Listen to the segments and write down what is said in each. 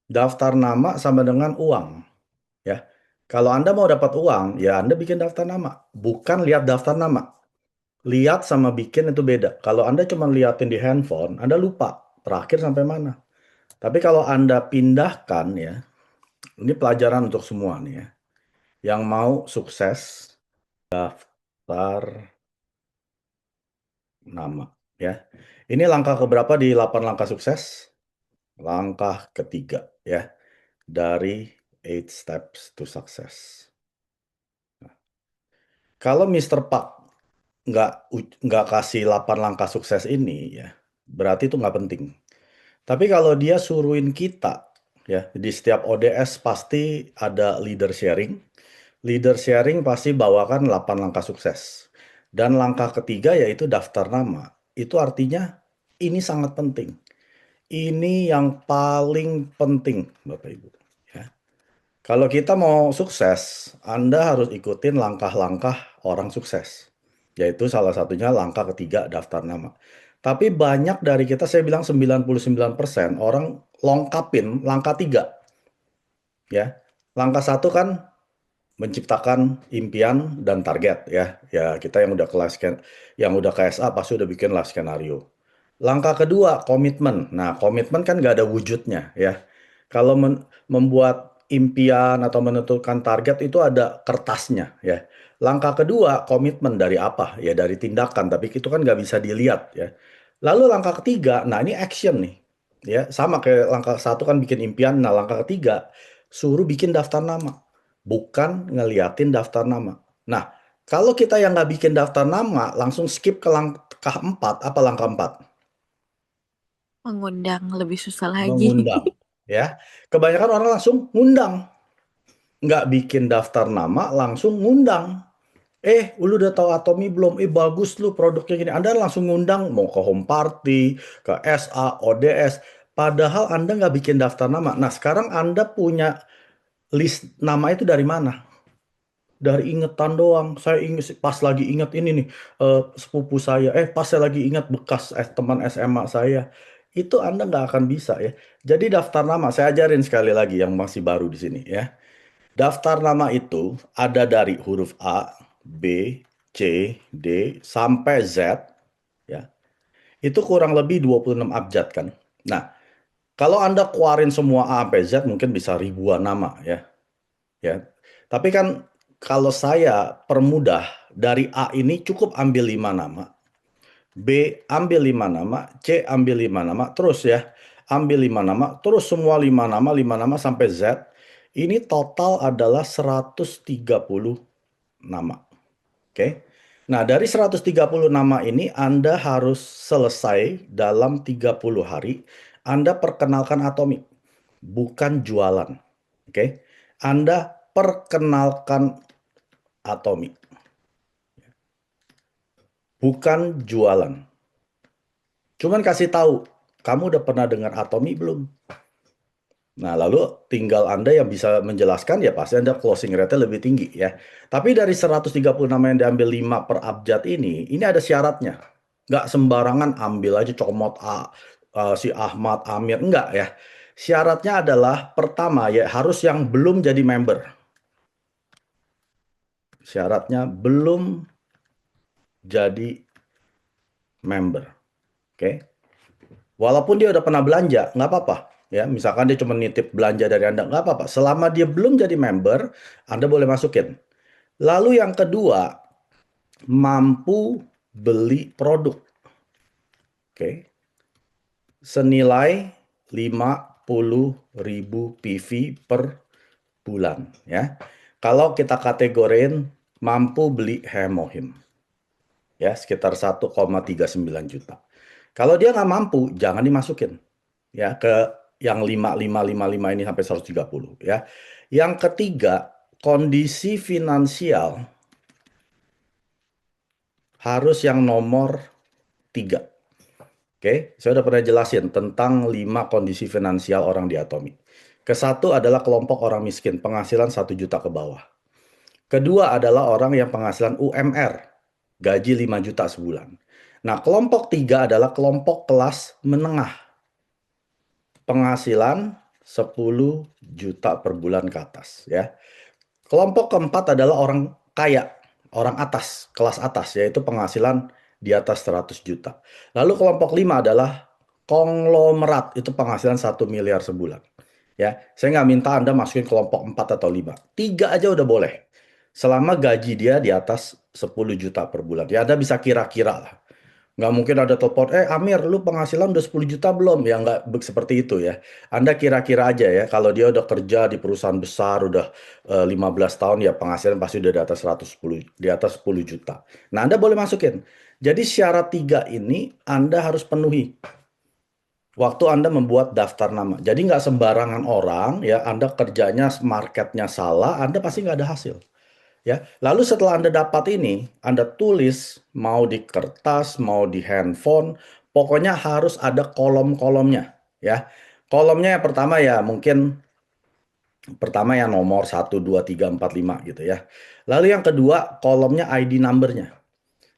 Daftar nama sama dengan uang, ya. Kalau Anda mau dapat uang, ya Anda bikin daftar nama. Bukan lihat daftar nama. Lihat sama bikin itu beda. Kalau Anda cuma liatin di handphone, Anda lupa terakhir sampai mana. Tapi kalau Anda pindahkan ya, ini pelajaran untuk semua nih ya. Yang mau sukses, daftar nama ya. Ini langkah keberapa di 8 langkah sukses? Langkah ketiga ya. Dari 8 steps to success. Kalau Mister Park nggak kasih 8 langkah sukses ini ya, berarti itu nggak penting. Tapi kalau dia suruhin kita, ya di setiap ODS pasti ada leader sharing. Leader sharing pasti bawakan 8 langkah sukses. Dan langkah ketiga yaitu daftar nama. Itu artinya ini sangat penting. Ini yang paling penting, Bapak Ibu. Ya. Kalau kita mau sukses, Anda harus ikutin langkah-langkah orang sukses. Yaitu salah satunya langkah ketiga daftar nama. Tapi banyak dari kita, saya bilang 99% orang lengkapin langkah 3. Ya. Langkah 1 kan menciptakan impian dan target ya. Ya, kita yang udah kelas yang udah KSA pasti udah bikin lah skenario. Langkah kedua, komitmen. Nah, komitmen kan nggak ada wujudnya ya. Kalau membuat impian atau menentukan target itu ada kertasnya ya. Langkah kedua, komitmen dari apa? Ya dari tindakan, tapi itu kan nggak bisa dilihat ya. Lalu langkah ketiga, nah ini action nih. Ya, sama kayak langkah 1 kan bikin impian. Nah, langkah ketiga, suruh bikin daftar nama. Bukan ngeliatin daftar nama. Nah, kalau kita yang nggak bikin daftar nama, langsung skip ke langkah 4. Apa langkah 4? Mengundang lebih susah lagi. Mengundang. Ya, kebanyakan orang langsung ngundang. Nggak bikin daftar nama, langsung ngundang. Lu udah tahu Atomi belum? Bagus lu produknya gini. Anda langsung ngundang, mau ke home party, ke SA, ODS. Padahal Anda nggak bikin daftar nama. Nah, sekarang Anda punya list nama itu dari mana? Dari ingetan doang. Saya inget pas lagi inget ini nih, sepupu saya. Pas saya lagi ingat bekas teman SMA saya. Itu Anda nggak akan bisa ya. Jadi daftar nama, saya ajarin sekali lagi yang masih baru di sini ya. Daftar nama itu ada dari huruf A, B, C, D, sampai Z ya. Itu kurang lebih 26 abjad kan. Nah, kalau Anda keluarin semua A sampai Z mungkin bisa ribuan nama ya. Ya. Tapi kan kalau saya permudah, dari A ini cukup ambil 5 nama, B ambil 5 nama, C ambil 5 nama, terus ya, ambil 5 nama, terus semua 5 nama sampai Z. Ini total adalah 130 nama. Oke. Nah, dari 130 nama ini Anda harus selesai dalam 30 hari. Anda perkenalkan Atomi, bukan jualan. Oke. Anda perkenalkan Atomi, bukan jualan. Cuman kasih tahu, kamu udah pernah dengar Atomi belum? Nah, lalu tinggal Anda yang bisa menjelaskan, ya pasti Anda closing rate-nya lebih tinggi ya. Tapi dari 130 nama yang diambil 5 per abjad ini ada syaratnya. Nggak sembarangan ambil aja comot si Ahmad, Amir, enggak ya. Syaratnya adalah pertama ya harus yang belum jadi member. Syaratnya belum jadi member. Oke. Walaupun dia udah pernah belanja, nggak apa-apa. Ya, misalkan dia cuma nitip belanja dari Anda, nggak apa-apa. Selama dia belum jadi member, Anda boleh masukin. Lalu yang kedua, mampu beli produk. Oke. Senilai 50.000 PV per bulan. Ya. Kalau kita kategorin mampu beli hemohim. Ya, sekitar 1,39 juta. Kalau dia nggak mampu, jangan dimasukin. Ya, ke yang 5555 ini sampai 130 ya. Yang ketiga, kondisi finansial harus yang nomor 3. Oke, saya udah pernah jelasin tentang 5 kondisi finansial orang di Atomi. Kesatu adalah kelompok orang miskin, penghasilan 1 juta ke bawah. Kedua adalah orang yang penghasilan UMR, gaji 5 juta sebulan. Nah, kelompok 3 adalah kelompok kelas menengah, penghasilan 10 juta per bulan ke atas ya. Kelompok keempat adalah orang kaya, orang atas, kelas atas, yaitu penghasilan di atas 100 juta. Lalu kelompok 5 adalah konglomerat, itu penghasilan 1 miliar sebulan. Ya, saya nggak minta Anda masukin kelompok 4 atau 5. 3 aja udah boleh. Selama gaji dia di atas 10 juta per bulan. Ya, Anda bisa kira-kira lah. Nggak mungkin ada telepon, Amir, lu penghasilan udah 10 juta belum? Ya nggak seperti itu ya. Anda kira-kira aja ya, kalau dia udah kerja di perusahaan besar, udah 15 tahun, ya penghasilan pasti udah di atas 110, di atas 10 juta. Nah, Anda boleh masukin. Jadi syarat 3 ini Anda harus penuhi waktu Anda membuat daftar nama. Jadi nggak sembarangan orang, ya Anda kerjanya, marketnya salah, Anda pasti nggak ada hasil. Ya, lalu setelah Anda dapat ini, Anda tulis mau di kertas, mau di handphone, pokoknya harus ada kolom-kolomnya, ya. Kolomnya yang pertama ya mungkin pertama ya nomor 1, 2, 3, 4, 5 gitu ya. Lalu yang kedua kolomnya ID number-nya.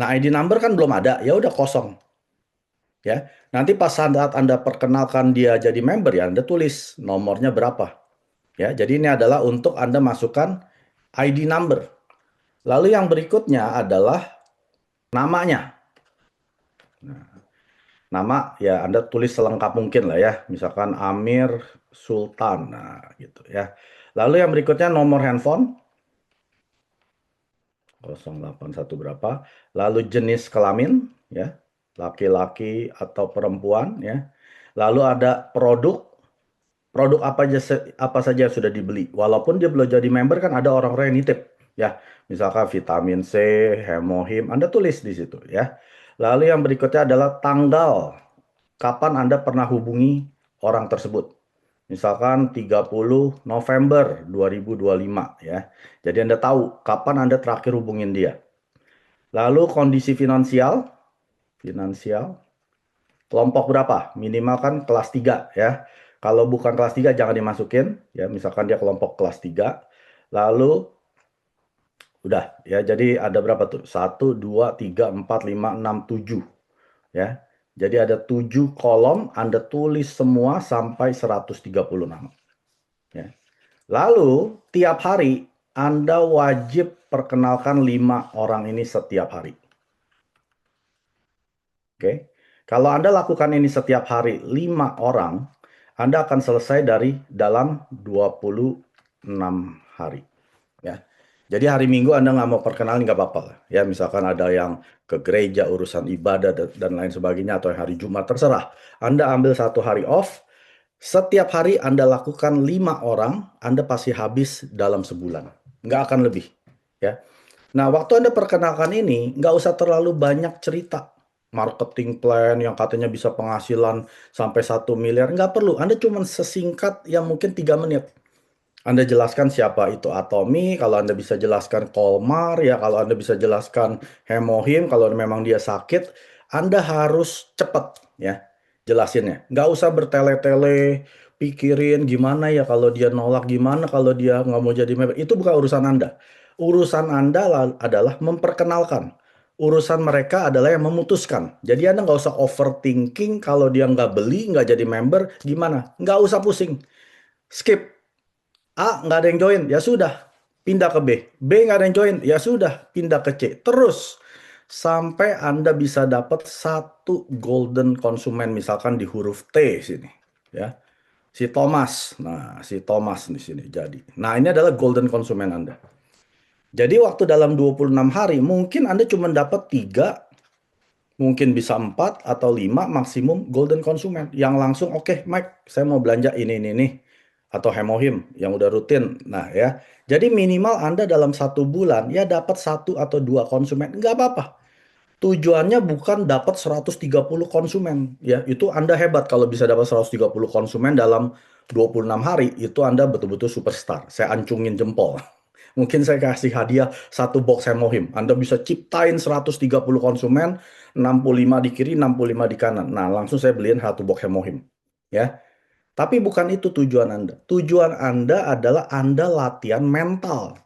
Nah, ID number kan belum ada, ya udah kosong. Ya, nanti pas saat Anda perkenalkan dia jadi member ya Anda tulis nomornya berapa. Ya, jadi ini adalah untuk Anda masukkan ID number. Lalu yang berikutnya adalah namanya. Nama ya Anda tulis selengkap mungkin lah ya. Misalkan Amir Sultan. Nah, gitu ya. Lalu yang berikutnya nomor handphone 081 berapa. Lalu jenis kelamin ya. Laki-laki atau perempuan ya. Lalu ada produk. Produk apa saja yang sudah dibeli. Walaupun dia belum jadi member kan ada orang-orang yang nitip ya. Misalkan vitamin C, hemohim, Anda tulis di situ ya. Lalu yang berikutnya adalah tanggal kapan Anda pernah hubungi orang tersebut. Misalkan 30 November 2025 ya. Jadi Anda tahu kapan Anda terakhir hubungin dia. Lalu kondisi finansial, kelompok berapa? Minimal kan kelas 3 ya. Kalau bukan kelas 3 jangan dimasukin ya. Misalkan dia kelompok kelas 3. Lalu udah ya. Jadi ada berapa tuh? 1 2 3 4 5 6 7 ya. Jadi ada 7 kolom, Anda tulis semua sampai 130 nama. Ya. Lalu tiap hari Anda wajib perkenalkan 5 orang ini setiap hari. Oke. Kalau Anda lakukan ini setiap hari 5 orang, Anda akan selesai dalam 26 hari. Ya. Jadi hari Minggu Anda nggak mau perkenalin nggak apa-apa lah. Ya, misalkan ada yang ke gereja, urusan ibadah, dan lain sebagainya, atau hari Jumat, terserah. Anda ambil 1 hari off, setiap hari Anda lakukan 5 orang, Anda pasti habis dalam sebulan. Nggak akan lebih. Ya. Nah, waktu Anda perkenalkan ini, nggak usah terlalu banyak cerita. Marketing plan yang katanya bisa penghasilan sampai 1 miliar, nggak perlu. Anda cuma sesingkat yang mungkin 3 menit. Anda jelaskan siapa itu Atomi, kalau Anda bisa jelaskan Kolmar, ya kalau Anda bisa jelaskan Hemohim, kalau memang dia sakit, Anda harus cepat ya jelasinnya. Nggak usah bertele-tele, pikirin gimana ya kalau dia nolak, gimana kalau dia nggak mau jadi member. Itu bukan urusan Anda. Urusan Anda adalah memperkenalkan. Urusan mereka adalah yang memutuskan. Jadi Anda nggak usah overthinking kalau dia nggak beli, nggak jadi member, gimana. Nggak usah pusing. Skip. A nggak ada yang join, ya sudah, pindah ke B. B nggak ada yang join, ya sudah, pindah ke C. Terus sampai Anda bisa dapat 1 golden konsumen, misalkan di huruf T sini, ya. Si Thomas. Nah, si Thomas di sini jadi. Nah, ini adalah golden konsumen Anda. Jadi waktu dalam 26 hari mungkin Anda cuma dapat 3, mungkin bisa 4 atau 5 maksimum golden konsumen yang langsung oke, Mike, saya mau belanja ini nih. Atau Hemohim yang udah rutin. Nah ya, jadi minimal Anda dalam 1 bulan ya dapat 1 atau 2 konsumen, nggak apa-apa. Tujuannya bukan dapat 130 konsumen. Ya, itu Anda hebat kalau bisa dapat 130 konsumen dalam 26 hari. Itu Anda betul-betul superstar. Saya ancungin jempol. Mungkin saya kasih hadiah 1 box Hemohim. Anda bisa ciptain 130 konsumen, 65 di kiri, 65 di kanan. Nah, langsung saya beliin 1 box Hemohim. Ya. Tapi bukan itu tujuan Anda. Tujuan Anda adalah Anda latihan mental.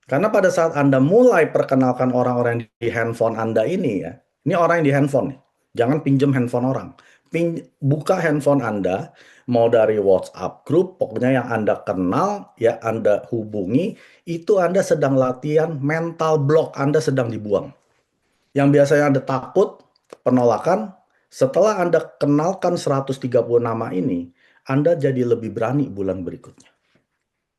Karena pada saat Anda mulai perkenalkan orang-orang di handphone Anda ini ya, ini orang yang di handphone nih. Jangan pinjam handphone orang. buka handphone Anda, mau dari WhatsApp grup, pokoknya yang Anda kenal, ya Anda hubungi, itu Anda sedang latihan mental block Anda sedang dibuang. Yang biasanya Anda takut, penolakan, setelah Anda kenalkan 130 nama ini, Anda jadi lebih berani bulan berikutnya.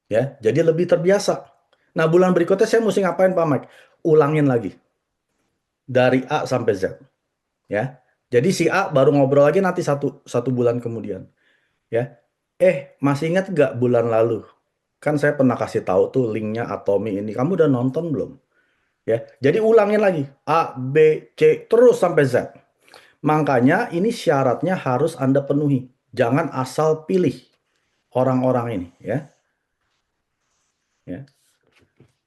Ya, jadi lebih terbiasa. Nah, bulan berikutnya saya mesti ngapain Pak Mike? Ulangin lagi. Dari A sampai Z. Ya. Jadi si A baru ngobrol lagi nanti satu bulan kemudian. Ya. Masih ingat nggak bulan lalu? Kan saya pernah kasih tahu tuh linknya Atomi ini. Kamu udah nonton belum? Ya. Jadi ulangin lagi. A, B, C, terus sampai Z. Makanya ini syaratnya harus Anda penuhi. Jangan asal pilih orang-orang ini. Ya. Ya.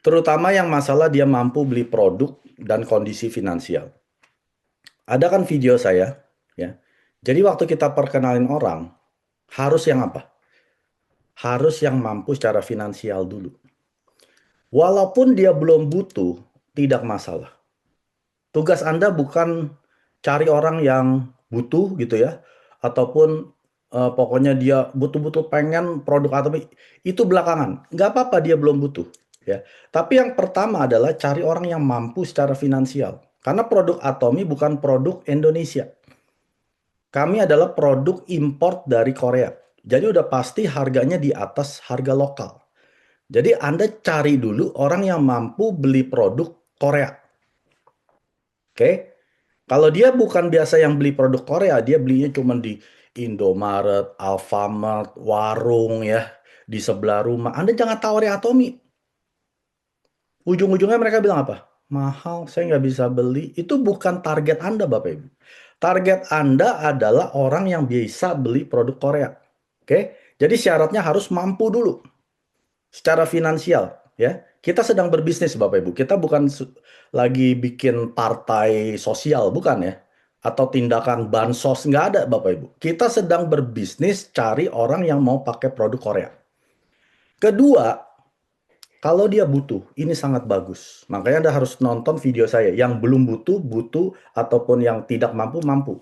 Terutama yang masalah dia mampu beli produk dan kondisi finansial. Ada kan video saya, ya. Jadi waktu kita perkenalin orang, harus yang apa? Harus yang mampu secara finansial dulu. Walaupun dia belum butuh, tidak masalah. Tugas Anda bukan cari orang yang butuh gitu ya, ataupun pokoknya dia butuh-butuh pengen produk atau itu belakangan. Nggak apa-apa dia belum butuh. Ya. Tapi yang pertama adalah cari orang yang mampu secara finansial. Karena produk Atomi bukan produk Indonesia. Kami adalah produk import dari Korea. Jadi udah pasti harganya di atas harga lokal. Jadi Anda cari dulu orang yang mampu beli produk Korea. Oke? Kalau dia bukan biasa yang beli produk Korea, dia belinya cuma di Indomaret, Alfamart, warung ya, di sebelah rumah. Anda jangan tawari Atomi. Ujung-ujungnya mereka bilang apa? Mahal, saya nggak bisa beli. Itu bukan target Anda, Bapak Ibu. Target Anda adalah orang yang bisa beli produk Korea. Oke? Jadi syaratnya harus mampu dulu secara finansial, ya. Kita sedang berbisnis, Bapak Ibu. Kita bukan lagi bikin partai sosial, bukan ya? Atau tindakan bansos, nggak ada, Bapak Ibu. Kita sedang berbisnis cari orang yang mau pakai produk Korea. Kedua, kalau dia butuh, ini sangat bagus. Makanya Anda harus nonton video saya. Yang belum butuh, butuh, ataupun yang tidak mampu, mampu.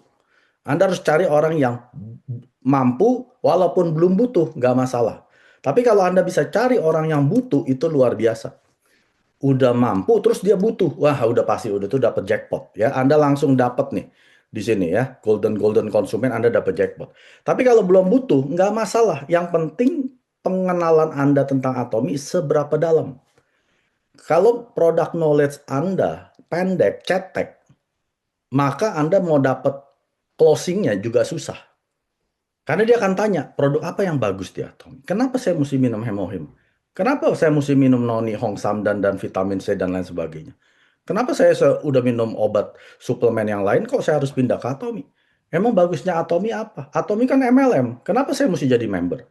Anda harus cari orang yang mampu, walaupun belum butuh, nggak masalah. Tapi kalau Anda bisa cari orang yang butuh, itu luar biasa. Udah mampu, terus dia butuh. Wah, udah pasti, udah tuh dapat jackpot. Ya, Anda langsung dapat nih. Di sini ya, golden konsumen Anda dapat jackpot. Tapi kalau belum butuh, nggak masalah. Yang penting pengenalan Anda tentang Atomi seberapa dalam. Kalau produk knowledge Anda pendek, cetek, maka Anda mau dapat closingnya juga susah. Karena dia akan tanya, produk apa yang bagus di Atomi? Kenapa saya mesti minum hemohim? Kenapa saya mesti minum noni, hong samdan, dan vitamin C, dan lain sebagainya? Kenapa saya udah minum obat suplemen yang lain, kok saya harus pindah ke Atomi? Emang bagusnya Atomi apa? Atomi kan MLM, kenapa saya mesti jadi member?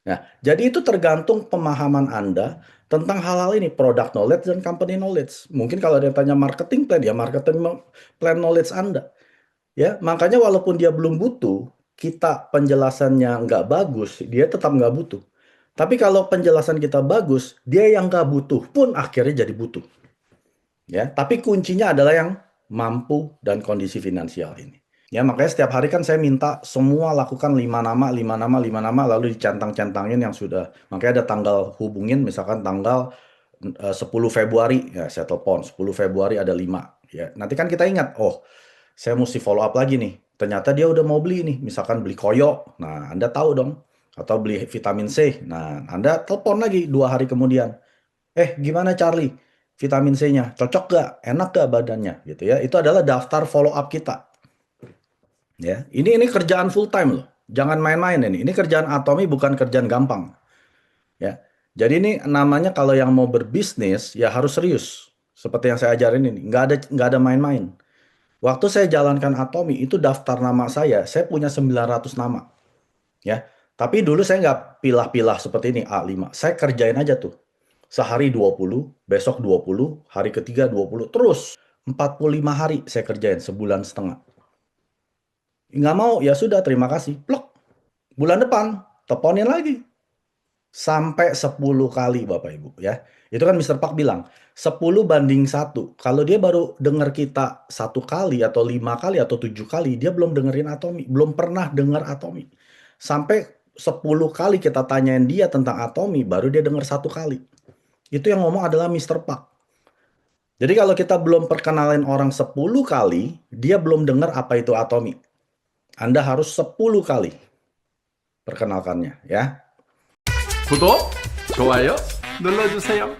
Nah, jadi itu tergantung pemahaman Anda tentang hal-hal ini, product knowledge dan company knowledge. Mungkin kalau dia tanya marketing plan, ya marketing plan knowledge Anda. Ya, makanya walaupun dia belum butuh, kita penjelasannya nggak bagus, dia tetap nggak butuh. Tapi kalau penjelasan kita bagus, dia yang nggak butuh pun akhirnya jadi butuh. Ya, tapi kuncinya adalah yang mampu dan kondisi finansial ini. Ya, makanya setiap hari kan saya minta semua lakukan 5 nama, 5 nama, 5 nama, lalu dicentang-centangin yang sudah. Makanya ada tanggal hubungin, misalkan tanggal 10 Februari, ya saya telepon, 10 Februari ada 5. Ya, nanti kan kita ingat, oh saya mesti follow up lagi nih. Ternyata dia udah mau beli nih, misalkan beli koyo. Nah, Anda tahu dong. Atau beli vitamin C. Nah, Anda telepon lagi 2 hari kemudian. Gimana Charlie? Vitamin C-nya cocok gak? Enak gak badannya? Gitu ya. Itu adalah daftar follow up kita. Ya, ini kerjaan full time loh. Jangan main-main ini. Ini kerjaan Atomi bukan kerjaan gampang. Ya. Jadi ini namanya kalau yang mau berbisnis ya harus serius. Seperti yang saya ajarin ini. Nggak ada main-main. Waktu saya jalankan Atomi, itu daftar nama saya punya 900 nama. Ya. Tapi dulu saya nggak pilah-pilah seperti ini, A5. Saya kerjain aja tuh. Sehari 20, besok 20, hari ketiga 20, terus 45 hari saya kerjain, sebulan setengah. Nggak mau, ya sudah terima kasih. Plok. Bulan depan, teleponin lagi. sampai 10 kali Bapak Ibu ya. Itu kan Mister Park bilang 10:1. Kalau dia baru dengar kita 1 kali atau 5 kali atau 7 kali, dia belum dengerin Atomy, belum pernah dengar Atomy. Sampai 10 kali kita tanyain dia tentang Atomy, baru dia dengar 1 kali. Itu yang ngomong adalah Mister Park. Jadi kalau kita belum perkenalin orang 10 kali, dia belum dengar apa itu Atomy. Anda harus 10 kali perkenalkannya ya. 구독, 좋아요 눌러주세요.